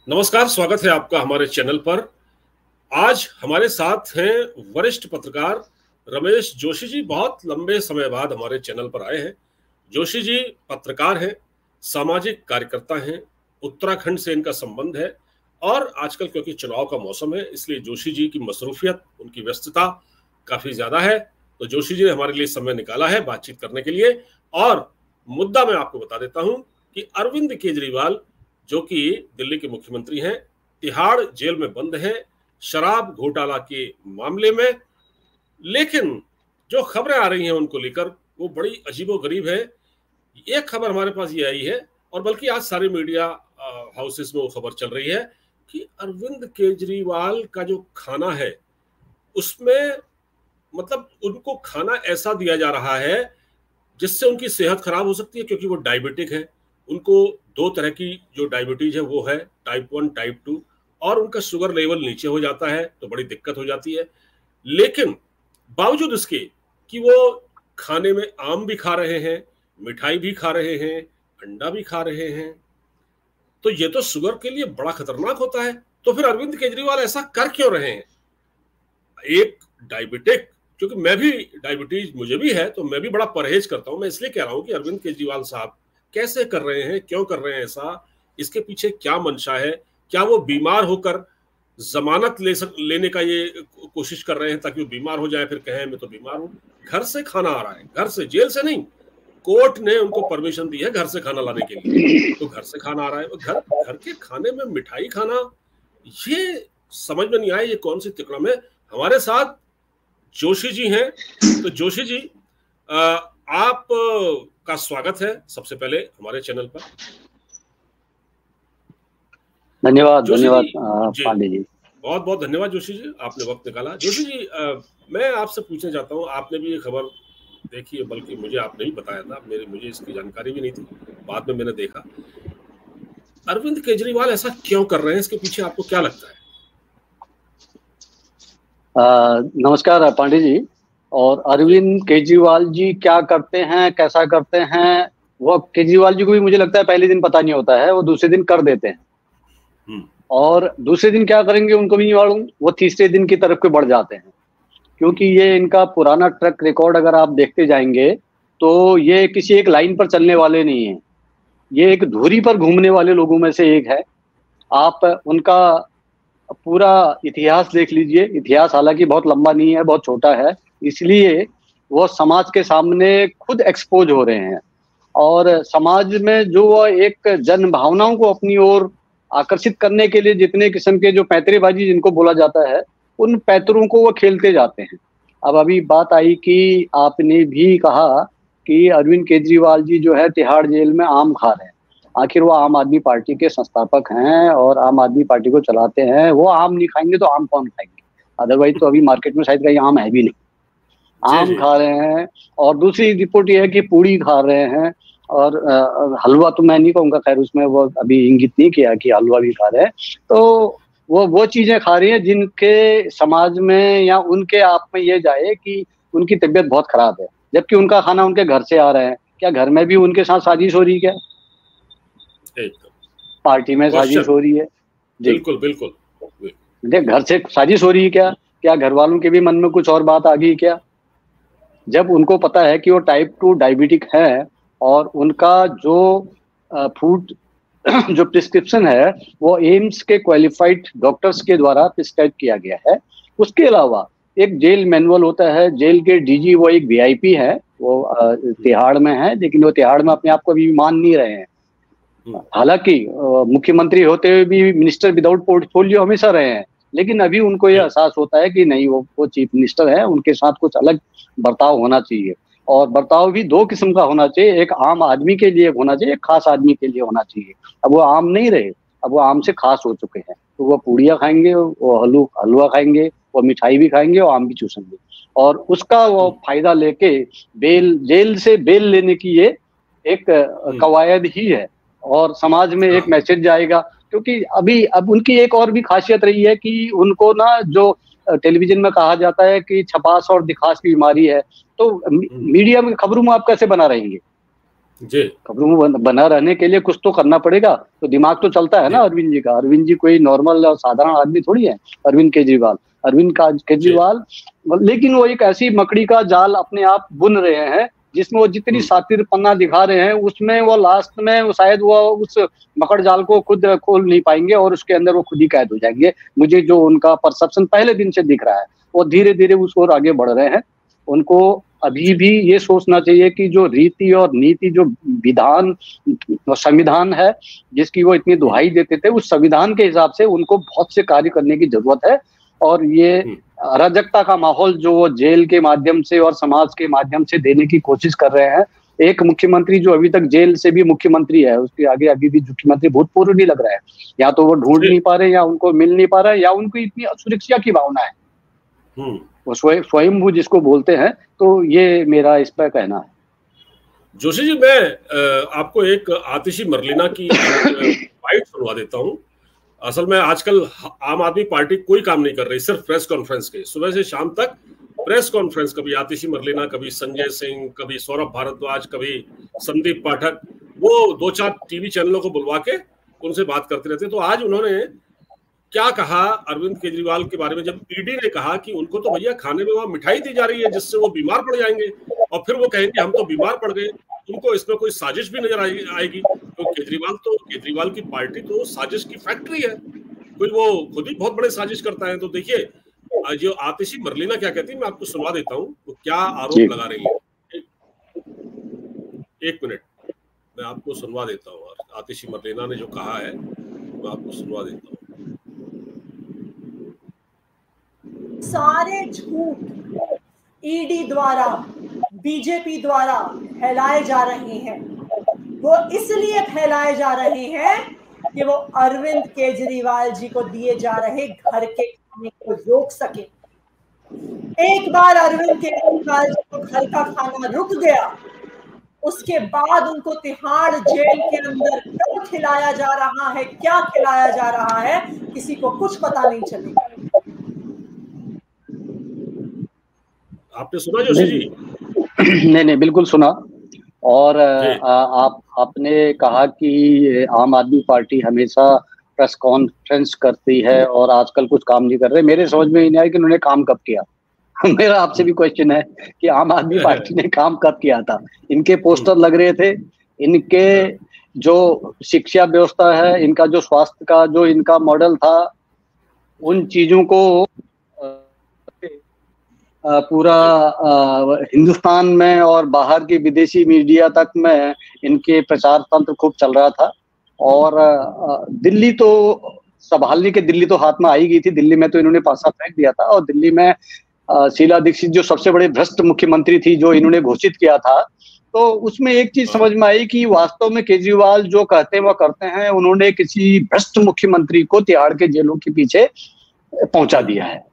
नमस्कार, स्वागत है आपका हमारे चैनल पर। आज हमारे साथ हैं वरिष्ठ पत्रकार रमेश जोशी जी। बहुत लंबे समय बाद हमारे चैनल पर आए हैं। जोशी जी पत्रकार हैं, सामाजिक कार्यकर्ता हैं, उत्तराखंड से इनका संबंध है और आजकल क्योंकि चुनाव का मौसम है इसलिए जोशी जी की मसरूफियत, उनकी व्यस्तता काफी ज्यादा है। तो जोशी जी ने हमारे लिए समय निकाला है बातचीत करने के लिए। और मुद्दा मैं आपको बता देता हूं कि अरविंद केजरीवाल जो कि दिल्ली के मुख्यमंत्री हैं, तिहाड़ जेल में बंद हैं शराब घोटाला के मामले में। लेकिन जो खबरें आ रही हैं उनको लेकर वो बड़ी अजीबोगरीब है। एक खबर हमारे पास ये आई है और बल्कि आज सारे मीडिया हाउसेस में वो खबर चल रही है कि अरविंद केजरीवाल का जो खाना है उसमें मतलब उनको खाना ऐसा दिया जा रहा है जिससे उनकी सेहत खराब हो सकती है, क्योंकि वो डायबिटिक है। उनको दो तरह की जो डायबिटीज है वो है टाइप 1 टाइप 2, और उनका शुगर लेवल नीचे हो जाता है तो बड़ी दिक्कत हो जाती है। लेकिन बावजूद इसके कि वो खाने में आम भी खा रहे हैं, मिठाई भी खा रहे हैं, अंडा भी खा रहे हैं, तो ये तो शुगर के लिए बड़ा खतरनाक होता है। तो फिर अरविंद केजरीवाल ऐसा कर क्यों रहे हैं? एक डायबिटिक, क्योंकि मैं भी डायबिटीज मुझे भी है तो मैं भी बड़ा परहेज करता हूं। मैं इसलिए कह रहा हूं कि अरविंद केजरीवाल साहब कैसे कर रहे हैं, क्यों कर रहे हैं ऐसा, इसके पीछे क्या मंशा है? क्या वो बीमार होकर जमानत लेने का ये कोशिश कर रहे हैं ताकि वो बीमार हो जाए फिर कहें मैं तो बीमार हूं? घर से खाना आ रहा है, घर से, जेल से नहीं। कोर्ट ने उनको परमिशन दी है घर से खाना लाने के लिए, तो घर से खाना आ रहा है। घर के खाने में मिठाई खाना, ये समझ में नहीं आया ये कौन सी तिकड़म है। हमारे साथ जोशी जी हैं। तो जोशी जी, आप का स्वागत है सबसे पहले हमारे चैनल पर। धन्यवाद पांडे जी। बहुत बहुत धन्यवाद जोशी जी, आपने वक्त निकाला। जोशी जी, मैं आपसे पूछना चाहता हूँ, आपने भी ये खबर देखी है, बल्कि मुझे आपने ही बताया था, मुझे इसकी जानकारी भी नहीं थी, बाद में मैंने देखा। अरविंद केजरीवाल ऐसा क्यों कर रहे हैं, इसके पीछे आपको क्या लगता है? नमस्कार पांडे जी। और अरविंद केजरीवाल जी क्या करते हैं, कैसा करते हैं, वो केजरीवाल जी को भी मुझे लगता है पहले दिन पता नहीं होता है, वो दूसरे दिन कर देते हैं। और दूसरे दिन क्या करेंगे उनको भी नहीं मालूम, वो तीसरे दिन की तरफ के बढ़ जाते हैं। क्योंकि ये इनका पुराना ट्रैक रिकॉर्ड अगर आप देखते जाएंगे तो ये किसी एक लाइन पर चलने वाले नहीं है, ये एक धुरी पर घूमने वाले लोगों में से एक है। आप उनका पूरा इतिहास देख लीजिए। इतिहास हालांकि बहुत लंबा नहीं है, बहुत छोटा है, इसलिए वो समाज के सामने खुद एक्सपोज हो रहे हैं। और समाज में जो एक जन भावनाओं को अपनी ओर आकर्षित करने के लिए जितने किस्म के जो पैंतरेबाजी जिनको बोला जाता है, उन पैंतरों को वो खेलते जाते हैं। अब अभी बात आई कि आपने भी कहा कि अरविंद केजरीवाल जी जो है तिहाड़ जेल में आम खा रहे हैं। आखिर वो आम आदमी पार्टी के संस्थापक हैं और आम आदमी पार्टी को चलाते हैं। वो आम नहीं खाएंगे तो आम कौन खाएंगे? अदरवाइज तो अभी मार्केट में शायद कहीं आम है भी नहीं। आम खा रहे हैं। और दूसरी रिपोर्ट ये है कि पूड़ी खा रहे हैं, और हलवा तो मैं नहीं कहूँगा, खैर उसमें वो अभी इंगित नहीं किया कि हलवा भी खा रहे हैं। तो वो चीजें खा रही हैं जिनके समाज में या उनके आप में ये जाए कि उनकी तबीयत बहुत खराब है, जबकि उनका खाना उनके घर से आ रहा है। क्या घर में भी उनके साथ साजिश हो रही है? क्या पार्टी में साजिश हो रही है? बिल्कुल बिल्कुल। देख, घर से साजिश हो रही है क्या? क्या घर वालों के भी मन में कुछ और बात आ गई क्या? जब उनको पता है कि वो टाइप 2 डायबिटिक है और उनका जो फूड जो प्रिस्क्रिप्शन है वो एम्स के क्वालिफाइड डॉक्टर्स के द्वारा प्रिस्क्राइब किया गया है। उसके अलावा एक जेल मैनुअल होता है। जेल के डीजी वो एक वीआईपी है, वो तिहाड़ में है, लेकिन वो तिहाड़ में अपने आप को अभी मान नहीं रहे हैं। हालांकि मुख्यमंत्री होते हुए भी मिनिस्टर विदाउट पोर्टफोलियो हमेशा रहे हैं, लेकिन अभी उनको ये एहसास होता है कि नहीं, वो चीफ मिनिस्टर है, उनके साथ कुछ अलग बर्ताव होना चाहिए। और बर्ताव भी दो किस्म का होना चाहिए, एक आम आदमी के लिए होना चाहिए, एक खास आदमी के लिए होना चाहिए। अब वो आम नहीं रहे, अब वो आम से खास हो चुके हैं। तो वो पूड़ियाँ खाएंगे, वो हलवा खाएंगे, वो मिठाई भी खाएंगे, वो आम भी चूसेंगे। और उसका वो फायदा लेके जेल से बेल लेने की ये एक कवायद ही है। और समाज में एक मैसेज जाएगा, क्योंकि अब उनकी एक और भी खासियत रही है कि उनको ना जो टेलीविजन में कहा जाता है कि छपास और दिखास की बीमारी है, तो मीडिया में खबरों में आप कैसे बना रहेंगे? जी। खबरों में बना रहने के लिए कुछ तो करना पड़ेगा, तो दिमाग तो चलता है ना अरविंद जी का। अरविंद जी कोई नॉर्मल और साधारण आदमी थोड़ी है। अरविंद केजरीवाल, लेकिन वो एक ऐसी मकड़ी का जाल अपने आप बुन रहे हैं जिसमें वो जितनी सातिरपना दिखा रहे हैं, उसमें वो लास्ट में वो शायद वो उस मकड़ जाल को खुद खोल नहीं पाएंगे और उसके अंदर वो खुद ही कैद हो जाएंगे। मुझे जो उनका परसेप्शन पहले दिन से दिख रहा है, वो धीरे धीरे उस ओर आगे बढ़ रहे हैं। उनको अभी भी ये सोचना चाहिए कि जो रीति और नीति, जो विधान और संविधान है जिसकी वो इतनी दुहाई देते थे, उस संविधान के हिसाब से उनको बहुत से कार्य करने की जरूरत है। और ये अराजकता का माहौल जो वो जेल के माध्यम से और समाज के माध्यम से देने की कोशिश कर रहे हैं, एक मुख्यमंत्री जो अभी तक जेल से भी मुख्यमंत्री है, उसके आगे अभी भी मुख्यमंत्री भूतपूर्व नहीं लग रहा है। या तो वो ढूंढ नहीं पा रहे, या उनको मिल नहीं पा रहा है, या उनको इतनी असुरक्षा की भावना है, वो स्वयंभू जिसको बोलते हैं। तो ये मेरा इस पर कहना है। जोशी जी, मैं आपको एक आतिशी मरलिना की बाइट सुनवा देता हूँ। असल में आजकल आम आदमी पार्टी कोई काम नहीं कर रही, सिर्फ प्रेस कॉन्फ्रेंस के, सुबह से शाम तक प्रेस कॉन्फ्रेंस, कभी आतिशी मरलिना, कभी संजय सिंह, कभी सौरभ भारद्वाज, कभी संदीप पाठक, वो 2-4 टीवी चैनलों को बुलवा के उनसे बात करते रहते। तो आज उन्होंने क्या कहा अरविंद केजरीवाल के बारे में, जब ईडी ने कहा कि उनको तो भैया खाने में वहां मिठाई दी जा रही है जिससे वो बीमार पड़ जाएंगे, और फिर वो कहेंगे हम तो बीमार पड़ गए, उनको इसमें कोई साजिश भी नजर आएगी। तो केजरीवाल की पार्टी तो साजिश की फैक्ट्री है, कोई वो खुद ही बहुत बड़े साजिश करता है। तो देखिए जो आतिशी मरलिना क्या कहती है, मैं आपको सुनवा देता हूँ वो क्या आरोप लगा रही है। एक मिनट मैं आपको सुनवा देता हूँ, आतिशी मरलिना ने जो कहा है मैं आपको सुनवा देता हूँ। सारे झूठ ईडी द्वारा, बीजेपी द्वारा फैलाए जा रहे हैं। वो इसलिए फैलाए जा रहे हैं कि वो अरविंद केजरीवाल जी को दिए जा रहे घर के खाने को रोक सके। एक बार अरविंद केजरीवाल जी को घर का खाना रुक गया, उसके बाद उनको तिहाड़ जेल के अंदर क्या खिलाया जा रहा है, क्या खिलाया जा रहा है, किसी को कुछ पता नहीं चलेगा। आपने सुना जोशी जी? नहीं, बिल्कुल सुना। और आपने कहा कि आम आदमी पार्टी हमेशा प्रेस कॉन्फ्रेंस करती है और आजकल कुछ काम नहीं कर रहे। मेरे समझ में नहीं आया कि उन्होंने काम कब किया। मेरा आपसे भी क्वेश्चन है कि आम आदमी पार्टी ने काम कब किया था? इनके पोस्टर लग रहे थे, इनके जो शिक्षा व्यवस्था है, इनका जो स्वास्थ्य का जो इनका मॉडल था, उन चीजों को पूरा हिंदुस्तान में और बाहर की विदेशी मीडिया तक में इनके प्रचार तंत्र खूब चल रहा था। और दिल्ली तो संभालने के, दिल्ली तो हाथ में आई गई थी। दिल्ली में तो इन्होंने पासा फेंक दिया था, और दिल्ली में शीला दीक्षित जो सबसे बड़े भ्रष्ट मुख्यमंत्री थी, जो इन्होंने घोषित किया था, तो उसमें एक चीज समझ में आई कि वास्तव में केजरीवाल जो कहते हैं वो करते हैं। उन्होंने किसी भ्रष्ट मुख्यमंत्री को तिहाड़ के जेलों के पीछे पहुंचा दिया है,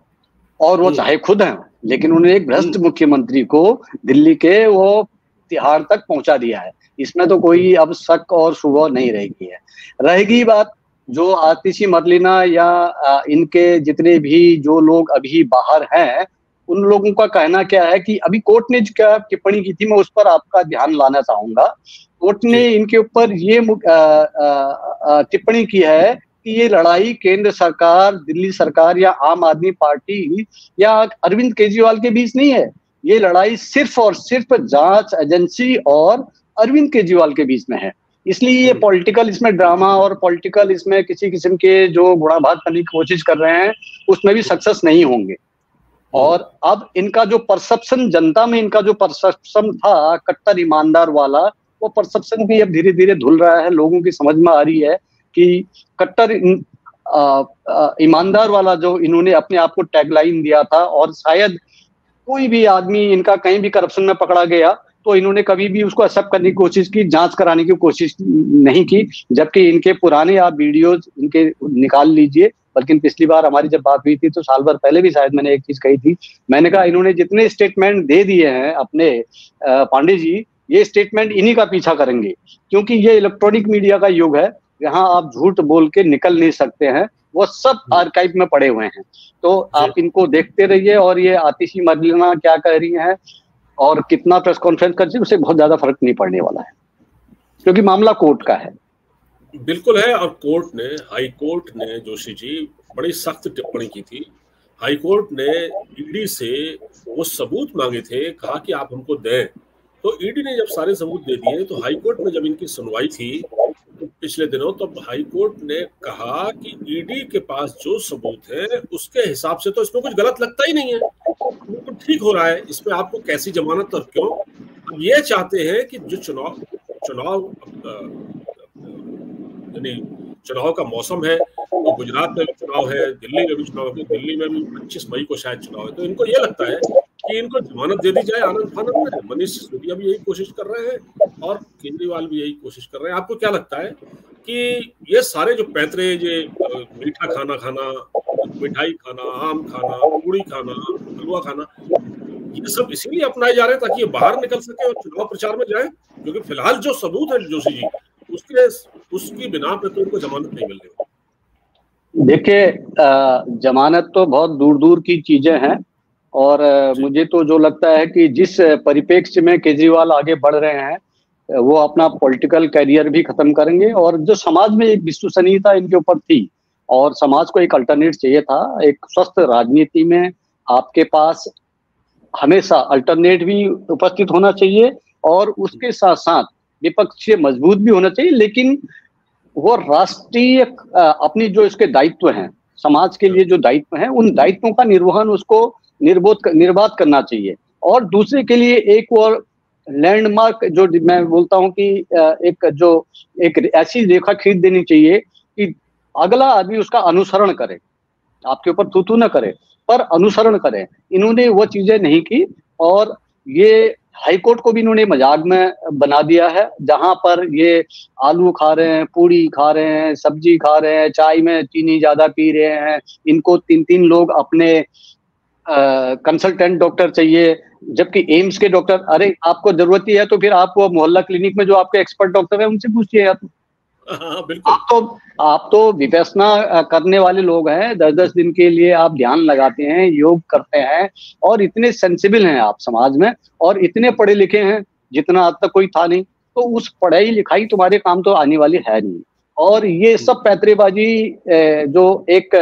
और वो चाहे खुद हैं, लेकिन उन्होंने एक भ्रष्ट मुख्यमंत्री को दिल्ली के वो तिहाड़ तक पहुंचा दिया है। इसमें तो कोई अब शक और शुबह नहीं रहेगी है। रहेगी बात जो आतिशी मरलिना या इनके जितने भी जो लोग अभी बाहर हैं, उन लोगों का कहना क्या है कि अभी कोर्ट ने क्या टिप्पणी की थी, मैं उस पर आपका ध्यान लाना चाहूंगा। कोर्ट ने इनके ऊपर ये टिप्पणी की है कि ये लड़ाई केंद्र सरकार, दिल्ली सरकार या आम आदमी पार्टी या अरविंद केजरीवाल के बीच नहीं है। ये लड़ाई सिर्फ और सिर्फ जांच एजेंसी और अरविंद केजरीवाल के बीच में है। इसलिए ये पॉलिटिकल इसमें ड्रामा और पॉलिटिकल इसमें किसी किस्म के जो गुणाभाग करने की कोशिश कर रहे हैं, उसमें भी सक्सेस नहीं होंगे। और अब इनका जो परसेप्शन, जनता में इनका जो परसेप्शन था कट्टर ईमानदार वाला, वो परसेप्शन भी अब धीरे धीरे धुल रहा है। लोगों की समझ में आ रही है कि कट्टर ईमानदार वाला जो इन्होंने अपने आप को टैगलाइन दिया था, और शायद कोई भी आदमी इनका कहीं भी करप्शन में पकड़ा गया तो इन्होंने कभी भी उसको एक्सेप्ट करने की कोशिश की, जांच कराने की कोशिश नहीं की। जबकि इनके पुराने आप वीडियोज इनके निकाल लीजिए। बल्कि पिछली बार हमारी जब बात हुई थी तो साल भर पहले भी शायद मैंने एक चीज कही थी, मैंने कहा इन्होंने जितने स्टेटमेंट दे दिए हैं अपने पांडे जी, ये स्टेटमेंट इन्हीं का पीछा करेंगे, क्योंकि ये इलेक्ट्रॉनिक मीडिया का युग है, यहाँ आप झूठ बोल के निकल नहीं सकते हैं। वो सब आर्काइव में पड़े हुए हैं। तो आप इनको देखते रहिए। और ये आतिशी मरलिना क्या कह रही हैं और कितना प्रेस कॉन्फ्रेंस करती है, उससे बहुत ज्यादा फर्क नहीं पड़ने वाला है। क्योंकि मामला कोर्ट का है। बिल्कुल है। और कोर्ट ने, हाई कोर्ट ने जोशी जी बड़ी सख्त टिप्पणी की थी। हाई कोर्ट ने ईडी से वो सबूत मांगे थे, कहा कि आप हमको दें। तो ईडी ने जब सारे सबूत दे दिए तो हाई कोर्ट में जब इनकी सुनवाई थी तो पिछले दिनों, तब हाई कोर्ट ने कहा कि ईडी के पास जो सबूत है उसके हिसाब से तो इसमें कुछ गलत लगता ही नहीं है, बिल्कुल ठीक हो रहा है, इसमें आपको कैसी जमानत और क्यों। ये चाहते हैं कि जो चुनाव चुनाव का मौसम है, तो गुजरात में भी चुनाव है, दिल्ली में भी चुनाव है, दिल्ली में भी 25 मई को शायद चुनाव है। तो इनको ये लगता है कि इनको जमानत दे दी जाए आनंद फानंद में। मनीष सिसोदिया भी यही कोशिश कर रहे हैं और केजरीवाल भी यही कोशिश कर रहे हैं। आपको क्या लगता है कि ये सारे जो पैतरे, ये मीठा खाना खाना, मिठाई खाना, आम खाना, पूड़ी खाना, हलवा खाना, ये सब इसीलिए अपनाए जा रहे हैं ताकि ये बाहर निकल सके और चुनाव प्रचार में जाए? क्योंकि फिलहाल जो सबूत है जोशी जी, उसकी बिना पे तो उनको जमानत नहीं मिल रही। देखिए, जमानत तो बहुत दूर दूर की चीजें हैं। और मुझे तो जो लगता है कि जिस परिप्रेक्ष्य में केजरीवाल आगे बढ़ रहे हैं वो अपना पॉलिटिकल करियर भी खत्म करेंगे। और जो समाज में एक विश्वसनीयता इनके ऊपर थी और समाज को एक अल्टरनेट चाहिए था, एक स्वस्थ राजनीति में आपके पास हमेशा अल्टरनेट भी उपस्थित होना चाहिए और उसके साथ साथ विपक्षीय मजबूत भी होना चाहिए, लेकिन वो राष्ट्रीय अपनी जो इसके दायित्व हैं, समाज के लिए जो दायित्व हैं, उन दायित्वों का निर्वहन उसको निर्बाध करना चाहिए। और दूसरे के लिए एक और लैंडमार्क जो मैं बोलता हूं कि एक ऐसी रेखा खींच देनी चाहिए कि अगला आदमी उसका अनुसरण करे, आपके ऊपर थू न करे पर अनुसरण करे। इन्होंने वो चीजें नहीं की और ये हाईकोर्ट को भी इन्होंने मजाक में बना दिया है, जहां पर ये आलू खा रहे हैं, पूड़ी खा रहे हैं, सब्जी खा रहे हैं, चाय में चीनी ज्यादा पी रहे हैं, इनको 3-3 लोग अपने कंसल्टेंट डॉक्टर चाहिए, जबकि एम्स के डॉक्टर, अरे आपको जरूरत ही है तो फिर आप वो मोहल्ला क्लिनिक में जो आपके एक्सपर्ट डॉक्टर है उनसे पूछिए। या तो आप तो विपश्यना करने वाले लोग हैं, 10-10 दिन के लिए आप ध्यान लगाते हैं, योग करते हैं और इतने सेंसिबल हैं आप समाज में और इतने पढ़े लिखे हैं जितना आज तक कोई था नहीं। तो उस पढ़ाई लिखाई तुम्हारे काम तो आने वाली है नहीं। और ये सब पैतरेबाजी जो एक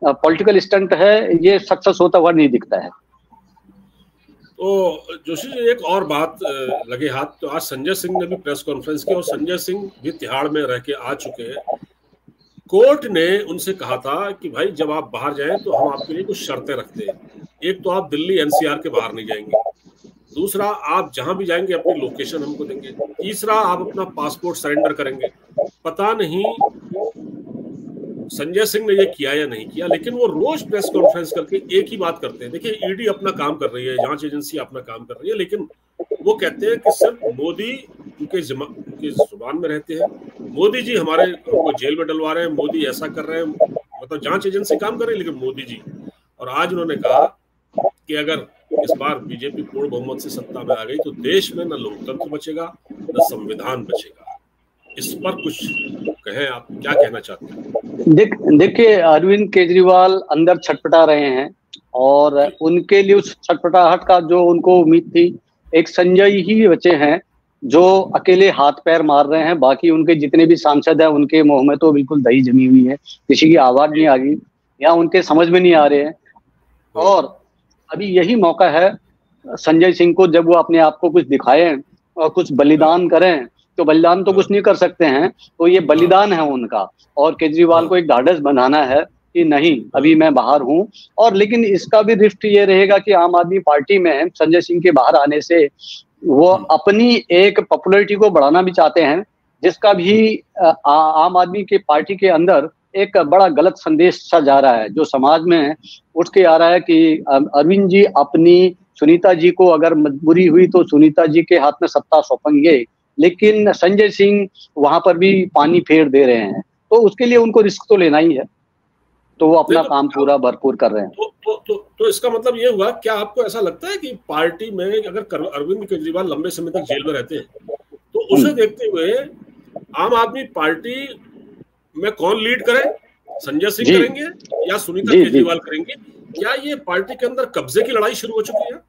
पॉलिटिकल स्टंट है, ये सक्सेस होता हुआ नहीं दिखता है। तो जोशी जी एक और बात लगे हाथ, तो आज संजय सिंह ने भी प्रेस कॉन्फ्रेंस की और संजय सिंह भी तिहाड़ में रह के आ चुके हैं। कोर्ट ने उनसे कहा था कि भाई जब आप बाहर जाएं तो हम आपके लिए कुछ शर्तें रखते हैं। एक तो आप दिल्ली एनसीआर के बाहर नहीं जाएंगे, दूसरा आप जहां भी जाएंगे अपनी लोकेशन हमको देंगे, तीसरा आप अपना पासपोर्ट सरेंडर करेंगे। पता नहीं संजय सिंह ने ये किया या नहीं किया, लेकिन वो रोज प्रेस कॉन्फ्रेंस करके एक ही बात करते हैं। देखिए ईडी अपना काम कर रही है, जांच एजेंसी अपना काम कर रही है, लेकिन वो कहते हैं कि सिर्फ मोदी उनके जुबान में रहते हैं, मोदी जी हमको जेल में डलवा रहे हैं, मोदी ऐसा कर रहे हैं, मतलब जांच एजेंसी काम कर रही है लेकिन मोदी जी। और आज उन्होंने कहा कि अगर इस बार बीजेपी पूर्ण बहुमत से सत्ता में आ गई तो देश में न लोकतंत्र बचेगा न संविधान बचेगा। इस पर कुछ कहें, आप क्या कहना चाहते हैं? देखिए, अरविंद केजरीवाल अंदर छटपटा रहे हैं और उनके लिए उस छटपटाहट का जो उनको उम्मीद थी, एक संजय ही बचे हैं जो अकेले हाथ पैर मार रहे हैं। बाकी उनके जितने भी सांसद हैं उनके मुंह में तो बिल्कुल दही जमी हुई है, किसी की आवाज नहीं आ रही या उनके समझ में नहीं आ रहे हैं। और अभी यही मौका है संजय सिंह को, जब वो अपने आप को कुछ दिखाएं और कुछ बलिदान करें। तो बलिदान तो कुछ नहीं कर सकते हैं, तो ये बलिदान है उनका। और केजरीवाल को एक ढाढ़स बनाना है कि नहीं अभी मैं बाहर हूं। और लेकिन इसका भी रिफ्ट ये रहेगा कि आम आदमी पार्टी में संजय सिंह के बाहर आने से वो अपनी एक पॉपुलैरिटी को बढ़ाना भी चाहते हैं, जिसका भी आम आदमी के पार्टी के अंदर एक बड़ा गलत संदेश सा जा रहा है, जो समाज में उठ के आ रहा है कि अरविंद जी अपनी सुनीता जी को अगर मजबूरी हुई तो सुनीता जी के हाथ में सत्ता सौंपेंगे, लेकिन संजय सिंह वहां पर भी पानी फेर दे रहे हैं। तो उसके लिए उनको रिस्क तो लेना ही है, तो वो अपना काम पूरा भरपूर कर रहे हैं। तो इसका मतलब ये हुआ, क्या आपको ऐसा लगता है कि पार्टी में अगर अरविंद केजरीवाल लंबे समय तक जेल में रहते हैं तो उसे देखते हुए आम आदमी पार्टी में कौन लीड करे, संजय सिंह करेंगे या सुनीता केजरीवाल करेंगे? क्या ये पार्टी के अंदर कब्जे की लड़ाई शुरू हो चुकी है?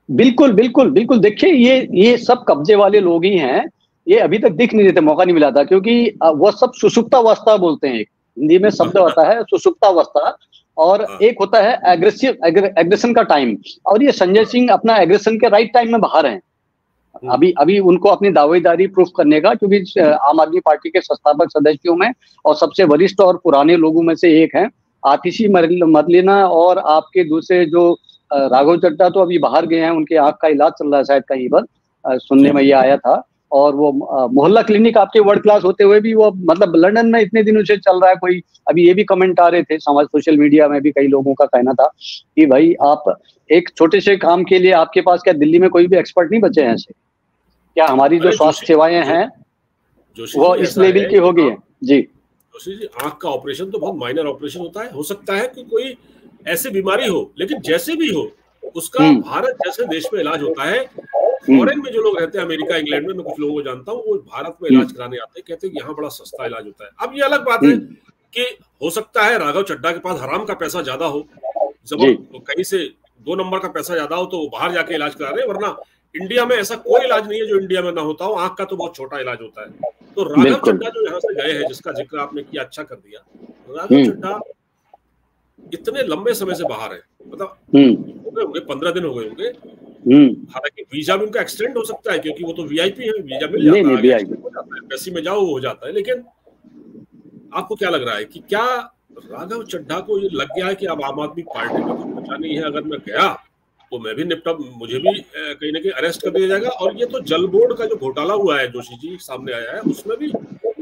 बिल्कुल बिल्कुल बिल्कुल। देखिए, ये सब कब्जे वाले लोग ही हैं ये अभी तक दिख नहीं रहे थे, मौका नहीं मिला था, क्योंकि वो सब सुसुप्तावस्था बोलते हैं, हिंदी में शब्द होता है सुसुप्तावस्था, और एक होता है एग्रेशन का टाइम। और ये संजय सिंह अपना एग्रेशन के राइट टाइम में बाहर हैं। अभी उनको अपनी दावेदारी प्रूफ करने का, क्योंकि आम आदमी पार्टी के संस्थापक सदस्यों में और सबसे वरिष्ठ और पुराने लोगों में से एक हैं आतिशी मरलेना, और आपके दूसरे जो राघव चड्ढा तो अभी बाहर गए हैं, उनके आंख का इलाज चल रहा है शायद कहीं पर, सुनने में ये आया था। और वो मोहल्ला क्लिनिक आपके वर्ल्ड क्लास होते हुए भी वो मतलब लंदन में इतने दिनों से चल रहा है। कोई अभी ये भी कमेंट आ रहे थे समाज सोशल मीडिया में भी, कई लोगों का कहना था कि भाई आप एक छोटे से काम के लिए आपके पास क्या दिल्ली में कोई भी एक्सपर्ट नहीं बचे हैं ऐसे? क्या हमारी जो स्वास्थ्य सेवाएं हैं वो इस लेवल की हो गई है? जी जोशी जी, आंख का ऑपरेशन तो बहुत माइनर ऑपरेशन होता है। हो सकता है कि कोई ऐसी बीमारी हो, लेकिन जैसे भी हो उसका भारत जैसे देश में इलाज होता है। फॉरेन में जो लोग रहते हैं, अमेरिका इंग्लैंड में, मैं कुछ लोगों को जानता हूँ, वो भारत में इलाज कराने आते हैं, कहते हैं कि यहाँ बड़ा सस्ता इलाज होता है। अब ये अलग बात है कि हो सकता है राघव चड्ढा के पास हराम का पैसा ज्यादा हो, कहीं से 2 नंबर का पैसा ज्यादा हो, तो वो बाहर जाके इलाज करा रहे हैं, वरना इंडिया में ऐसा कोई इलाज नहीं है जो इंडिया में ना होता हो। आंख का तो बहुत छोटा इलाज होता है। तो राघव चड्ढा जो यहाँ से गए हैं, जिसका जिक्र आपने किया, अच्छा कर दिया, राघव चड्ढा इतने लंबे समय से बाहर है, मतलब हो गए होंगे 15 दिन हो गए होंगे। हालांकि वीजा भी उनका एक्सटेंड हो सकता है, क्योंकि वो तो वीआईपी है, वीजा मिल जाता है, एम्बेसी में जाओ हो जाता है। लेकिन आपको क्या लग रहा है कि क्या राघव चड्ढा को ये लग गया है कि अब आम आदमी पार्टी में कुछ बचा नहीं है, अगर मैं गया तो मैं भी निपटा, मुझे भी कहीं ना कहीं अरेस्ट कर दिया जाएगा? और ये तो जल बोर्ड का जो घोटाला हुआ है जोशी जी सामने आया है, उसमें भी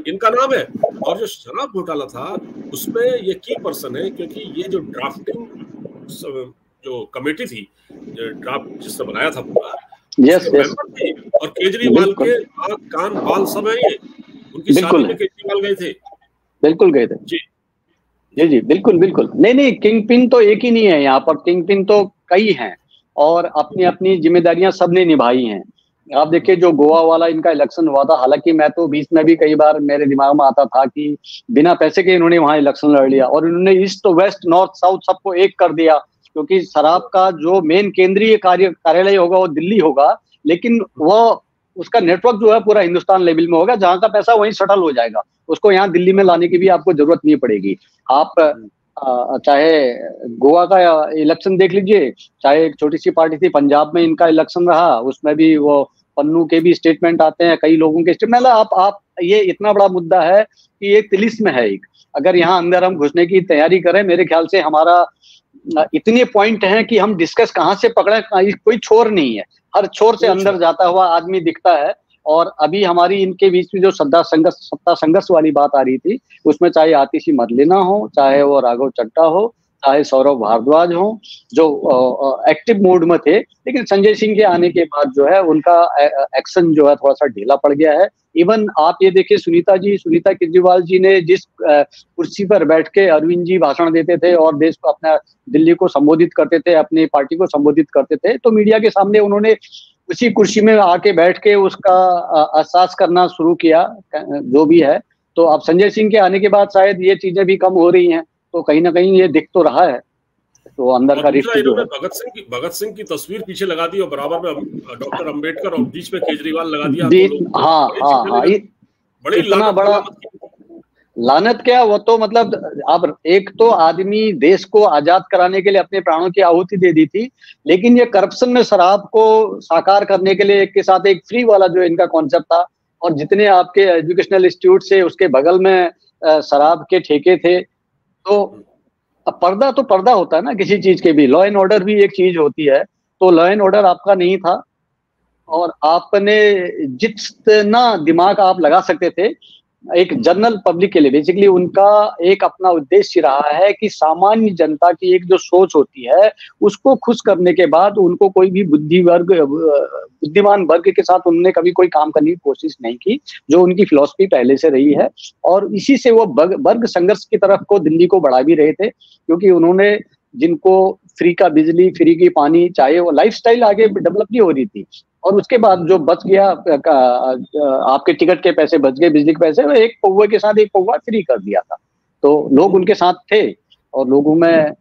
इनका नाम है। और जो शराब घोटाला था उसमें ये की पर्सन है, क्योंकि ये जो ड्राफ्टिंग जो कमेटी थी, ड्राफ्ट जिसने बनाया था पूरा, मेंबर थे, और केजरीवाल के कान बाल सब है ये। उनकी शादी में केजरीवाल गए थे, बिल्कुल गए थे जी, बिल्कुल। नहीं, किंग पिन तो एक ही नहीं है यहाँ पर, किंग पिन तो कई हैं, और अपनी अपनी जिम्मेदारियां सबने निभाई हैं। आप देखिए जो गोवा वाला इनका इलेक्शन हुआ था, हालांकि मैं तो बीच में भी कई बार मेरे दिमाग में आता था कि बिना पैसे के इन्होंने वहां इलेक्शन लड़ लिया, और इन्होंने ईस्ट वेस्ट नॉर्थ साउथ सबको एक कर दिया, क्योंकि शराब का जो मेन केंद्रीय कार्यालय होगा वो दिल्ली होगा, लेकिन वो उसका नेटवर्क जो है पूरा हिंदुस्तान लेवल में होगा, जहां का पैसा वहीं शटल हो जाएगा, उसको यहाँ दिल्ली में लाने की भी आपको जरूरत नहीं पड़ेगी। आप चाहे गोवा का इलेक्शन देख लीजिए, चाहे एक छोटी सी पार्टी थी पंजाब में इनका इलेक्शन रहा, उसमें भी वो पन्नू के भी स्टेटमेंट आते हैं, कई लोगों के स्टेटमेंट। आप ये इतना बड़ा मुद्दा है कि ये तिलिस्म है एक। अगर यहाँ अंदर हम घुसने की तैयारी करें, मेरे ख्याल से हमारा इतने पॉइंट हैं कि हम डिस्कस कहाँ से पकड़े, कोई छोर नहीं है, हर छोर से अंदर जाता हुआ आदमी दिखता है। और अभी हमारी इनके बीच में जो सत्ता संघर्ष वाली बात आ रही थी, उसमें चाहे आतिशी मरलेना हो, चाहे वो राघव चड्ढा हो, चाहे सौरभ भारद्वाज हो, जो एक्टिव मोड में थे, लेकिन संजय सिंह के आने के बाद जो है उनका एक्शन जो है थोड़ा सा ढीला पड़ गया है। इवन आप ये देखिए सुनीता केजरीवाल जी ने जिस कुर्सी पर बैठ के अरविंद जी भाषण देते थे और देश को, अपना दिल्ली को संबोधित करते थे, अपनी पार्टी को संबोधित करते थे, तो मीडिया के सामने उन्होंने उसी कुर्सी में आके बैठ के उसका एहसास करना शुरू किया, जो भी है। तो अब संजय सिंह के आने के बाद शायद ये चीजें भी कम हो रही हैं, तो कहीं ना कहीं ये दिख तो रहा है। तो अंदर का रिश्ता इन्होंने भगत सिंह की तस्वीर पीछे लगा दी और बराबर में डॉक्टर अंबेडकर और बीच में केजरीवाल लगा दिया। हाँ, इतना बड़ा लानत क्या, वो तो मतलब अब एक तो आदमी देश को आजाद कराने के लिए अपने प्राणों की आहुति दे दी थी, लेकिन ये करप्शन में शराब को साकार करने के लिए एक के साथ एक फ्री वाला जो इनका कॉन्सेप्ट था, और जितने आपके एजुकेशनल इंस्टीट्यूट से उसके बगल में शराब के ठेके थे। तो अब पर्दा होता है ना किसी चीज के भी, लॉ एंड ऑर्डर भी एक चीज होती है, तो लॉ एंड ऑर्डर आपका नहीं था, और आपने जितना दिमाग आप लगा सकते थे एक जनरल पब्लिक के लिए, बेसिकली उनका एक अपना उद्देश्य रहा है कि सामान्य जनता की एक जो सोच होती है उसको खुश करने के बाद उनको कोई भी बुद्धिमान वर्ग के साथ उन्होंने कभी कोई काम करने की कोशिश नहीं की, जो उनकी फिलॉसफी पहले से रही है। और इसी से वो वर्ग संघर्ष की तरफ को दिल्ली को बढ़ा भी रहे थे, क्योंकि उन्होंने जिनको फ्री का बिजली, फ्री की पानी, चाहे वो लाइफस्टाइल आगे डेवलप नहीं हो रही थी, और उसके बाद जो बच गया आपके टिकट के पैसे बच गए, बिजली के पैसे, वो एक पौवे के साथ एक पौवा फ्री कर दिया था, तो लोग उनके साथ थे। और लोगों में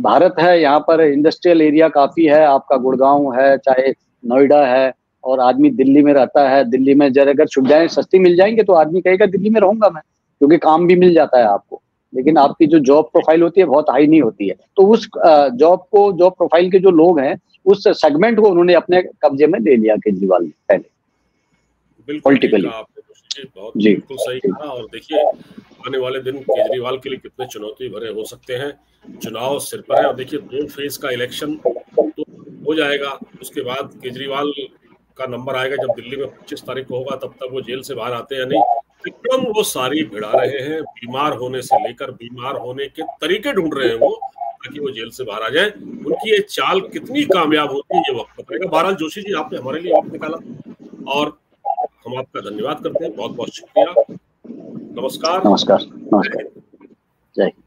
भारत है, यहाँ पर इंडस्ट्रियल एरिया काफी है, आपका गुड़गांव है, चाहे नोएडा है, और आदमी दिल्ली में रहता है, दिल्ली में जरा अगर सुविधाएं सस्ती मिल जाएंगे तो आदमी कहेगा दिल्ली में रहूंगा मैं, क्योंकि काम भी मिल जाता है आपको। लेकिन आपकी जो जॉब प्रोफाइल होती है बहुत हाई नहीं होती है, तो उस जॉब प्रोफाइल के जो लोग हैं उस सेगमेंट को उन्होंने अपने कब्जे में ले लिया केजरीवाल ने पहले। पॉलिटिकली बहुत बिल्कुल सही कहा। और देखिए आने वाले दिन केजरीवाल के लिए कितने चुनौती भरे हो सकते हैं। चुनाव सिर पर है और देखिए 2 फेज का इलेक्शन तो हो जाएगा, उसके बाद केजरीवाल का नंबर आएगा जब दिल्ली में 25 तारीख को होगा, तब तक वो जेल से बाहर आते हैं या नहीं, एकदम वो सारी भिड़ा रहे हैं। बीमार होने से लेकर बीमार होने के तरीके ढूंढ रहे हैं वो, ताकि वो जेल से बाहर आ जाए। उनकी ये चाल कितनी कामयाब होती है ये वक्त बताएगा। बहरहाल जोशी जी, आपने हमारे लिए वक्त निकाला और हम आपका धन्यवाद करते हैं, बहुत बहुत शुक्रिया। नमस्कार। नमस्कार। नमस्कार। जय हिंद।